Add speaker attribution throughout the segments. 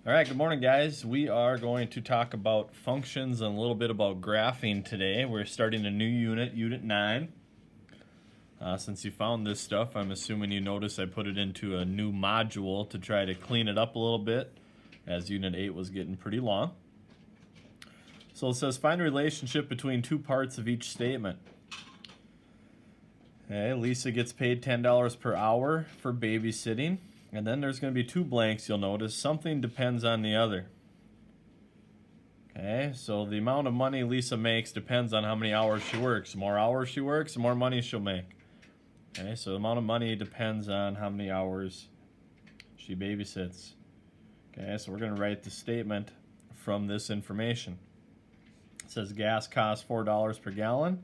Speaker 1: All right, good morning, guys. We are going to talk about functions and a little bit about graphing today. We're starting a new unit, Unit 9. Since you found this stuff, I'm assuming you noticed I put it into a new module to try to clean it up a little bit, as Unit 8 was getting pretty long. So it says, find a relationship between two parts of each statement. Okay, Lisa gets paid $10 per hour for babysitting. And then there's going to be two blanks, you'll notice. Something depends on the other. Okay, so the amount of money Lisa makes depends on how many hours she works. The more hours she works, the more money she'll make. Okay, so the amount of money depends on how many hours she babysits. Okay, so we're going to write the statement from this information. It says gas costs $4 per gallon.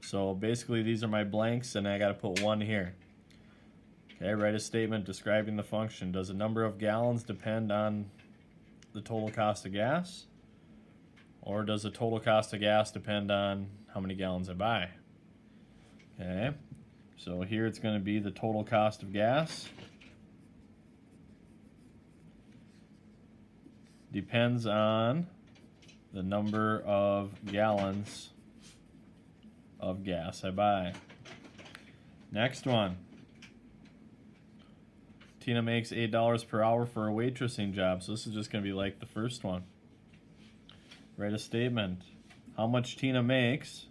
Speaker 1: So basically these are my blanks, and I got to put one here. Okay, write a statement describing the function. Does the number of gallons depend on the total cost of gas? Or does the total cost of gas depend on how many gallons I buy? Okay, so here it's going to be the total cost of gas. Depends on the number of gallons of gas I buy. Next one. Tina makes $8 per hour for a waitressing job, so this is just going to be like the first one. Write a statement. How much Tina makes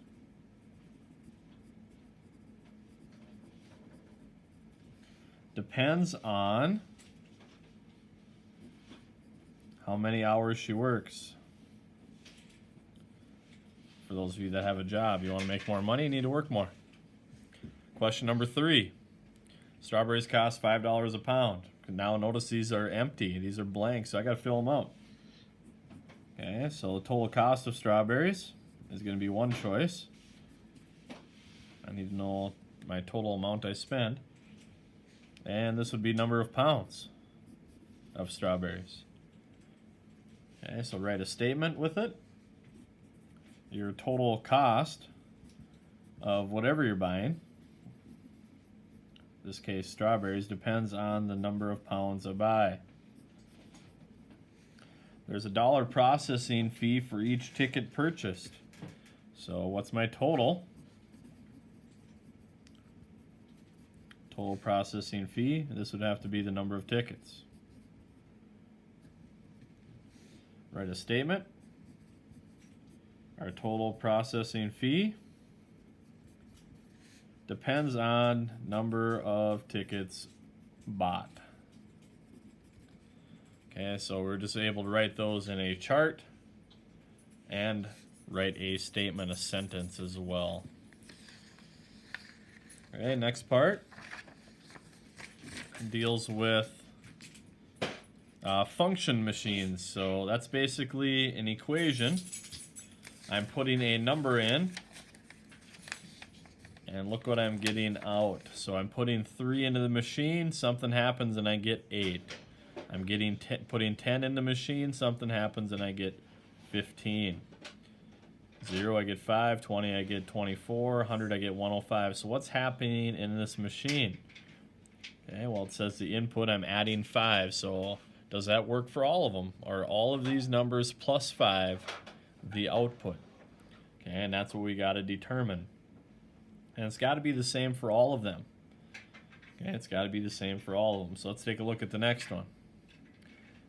Speaker 1: depends on how many hours she works. For those of you that have a job, you want to make more money, you need to work more. Question number 3. Strawberries cost $5 a pound. Now notice these are empty. These are blank, so I got to fill them out. Okay, so the total cost of strawberries is going to be one choice. I need to know my total amount I spend. And this would be number of pounds of strawberries. Okay, so write a statement with it. Your total cost of whatever you're buying, in this case strawberries, depends on the number of pounds I buy. There's a $1 processing fee for each ticket purchased. So what's my total? Total processing fee, this would have to be the number of tickets. Write a statement. Our total processing fee depends on number of tickets bought. Okay, so we're just able to write those in a chart and write a statement, a sentence as well. Okay, next part deals with function machines. So that's basically an equation. I'm putting a number in, and look what I'm getting out. So I'm putting 3 into the machine, something happens and I get 8. I'm putting 10 in the machine, something happens and I get 15. 0, I get 5, 20, I get 24, 100, I get 105. So what's happening in this machine? Okay, well, it says the input, I'm adding 5. So does that work for all of them? Are all of these numbers plus 5 the output? Okay, and that's what we got to determine. And it's got to be the same for all of them. Okay, it's got to be the same for all of them. So let's take a look at the next one.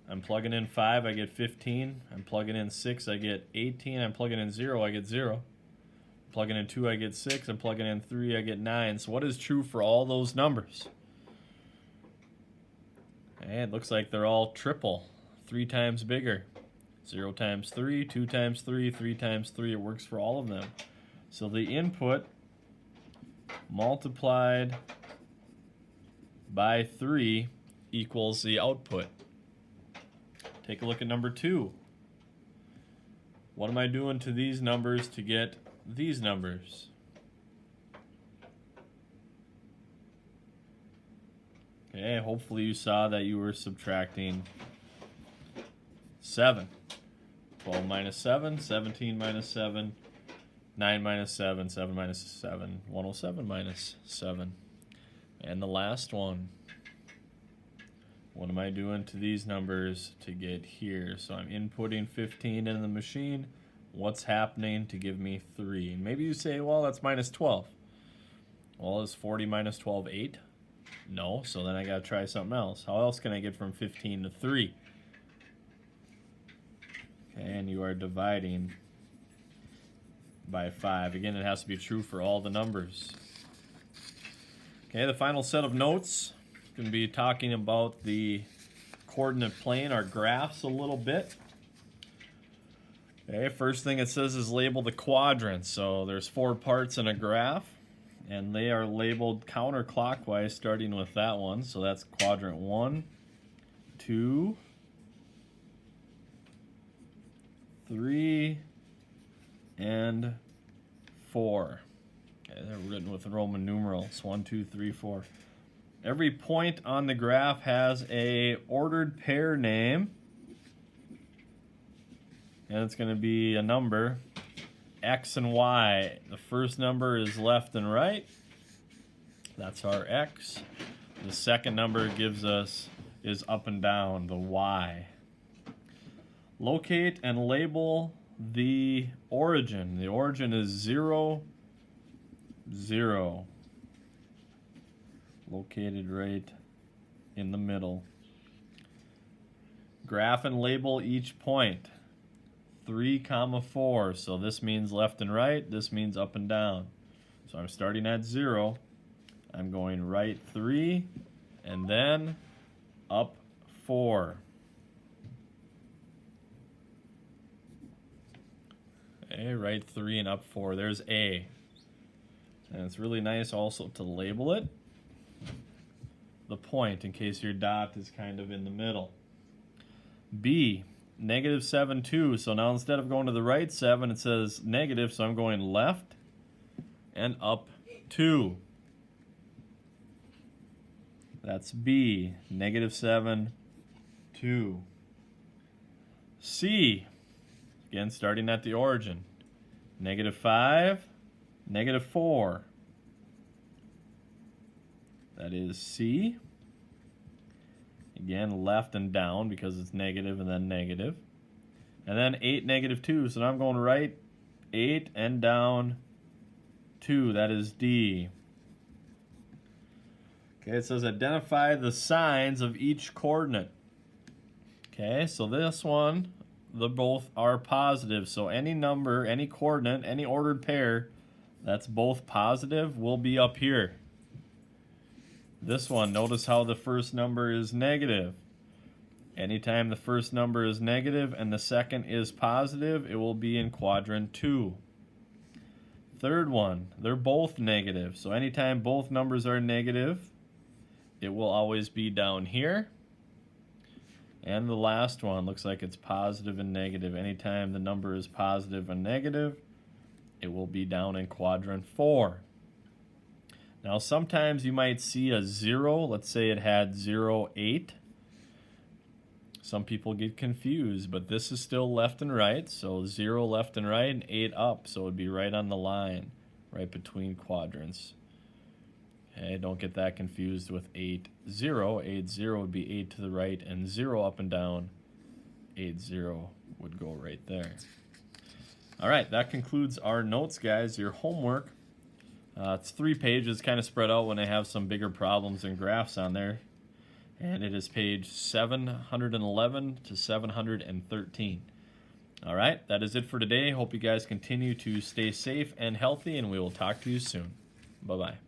Speaker 1: I'm plugging in 5, I get 15. I'm plugging in 6, I get 18. I'm plugging in 0, I get 0. Plugging in 2, I get 6. I'm plugging in 3, I get 9. So what is true for all those numbers? Okay, it looks like they're all triple, 3 times bigger. 0 times 3, 2 times 3, 3 times 3. It works for all of them. So the input multiplied by 3 equals the output. Take a look at number 2. What am I doing to these numbers to get these numbers? Okay, hopefully you saw that you were subtracting 7. 12 minus 7, 17 minus 7, 9 minus 7, 7 minus 7, 107 minus 7. And the last one. what am I doing to these numbers to get here? So I'm inputting 15 into the machine. What's happening to give me 3? And maybe you say, well, that's minus 12. Well, is 40 minus 12 8? No, so then I got to try something else. How else can I get from 15 to 3? Okay, and you are dividing by 5. Again, it has to be true for all the numbers. Okay, the final set of notes. Going to be talking about the coordinate plane, our graphs a little bit. Okay, first thing it says is label the quadrants. So there's 4 parts in a graph, and they are labeled counterclockwise, starting with that one. So that's quadrant 1, 2, 3, and 4. Okay, they're written with Roman numerals, 1, 2, 3, 4. Every point on the graph has a ordered pair name, and it's going to be a number, X and Y. The first number is left and right. That's our X. The second number gives us is up and down, the Y. Locate and label the origin. The origin is 0, 0. Located right in the middle. Graph and label each point. 3, 4. So this means left and right. This means up and down. So I'm starting at 0. I'm going right 3 and then up 4. Okay, right 3 and up 4. There's A. And it's really nice also to label it. The point, in case your dot is kind of in the middle. B, negative 7, 2. So now instead of going to the right 7, it says negative, so I'm going left and up 2. That's B, negative 7, 2. C, again starting at the origin. Negative 5, negative 4. That is C. Again, left and down because it's negative and then negative. And then 8, negative 2. So now I'm going right 8 and down 2. That is D. Okay, it says identify the signs of each coordinate. Okay, so this one, the both are positive. So any number, any coordinate, any ordered pair that's both positive will be up here. This one, notice how the first number is negative. Anytime the first number is negative and the second is positive, it will be in quadrant 2. Third one, they're both negative. So anytime both numbers are negative, it will always be down here. And the last one looks like it's positive and negative. Anytime the number is positive and negative, it will be down in quadrant 4. Now sometimes you might see a 0. Let's say it had 0, 8. Some people get confused, but this is still left and right. So 0 left and right and 8 up. So it would be right on the line, right between quadrants. Okay, don't get that confused with 8, 0. 8, 0 would be 8 to the right, and 0 up and down. 8, 0 would go right there. All right, that concludes our notes, guys. Your homework. It's 3 pages, kind of spread out when I have some bigger problems and graphs on there. And it is page 711 to 713. All right, that is it for today. Hope you guys continue to stay safe and healthy, and we will talk to you soon. Bye-bye.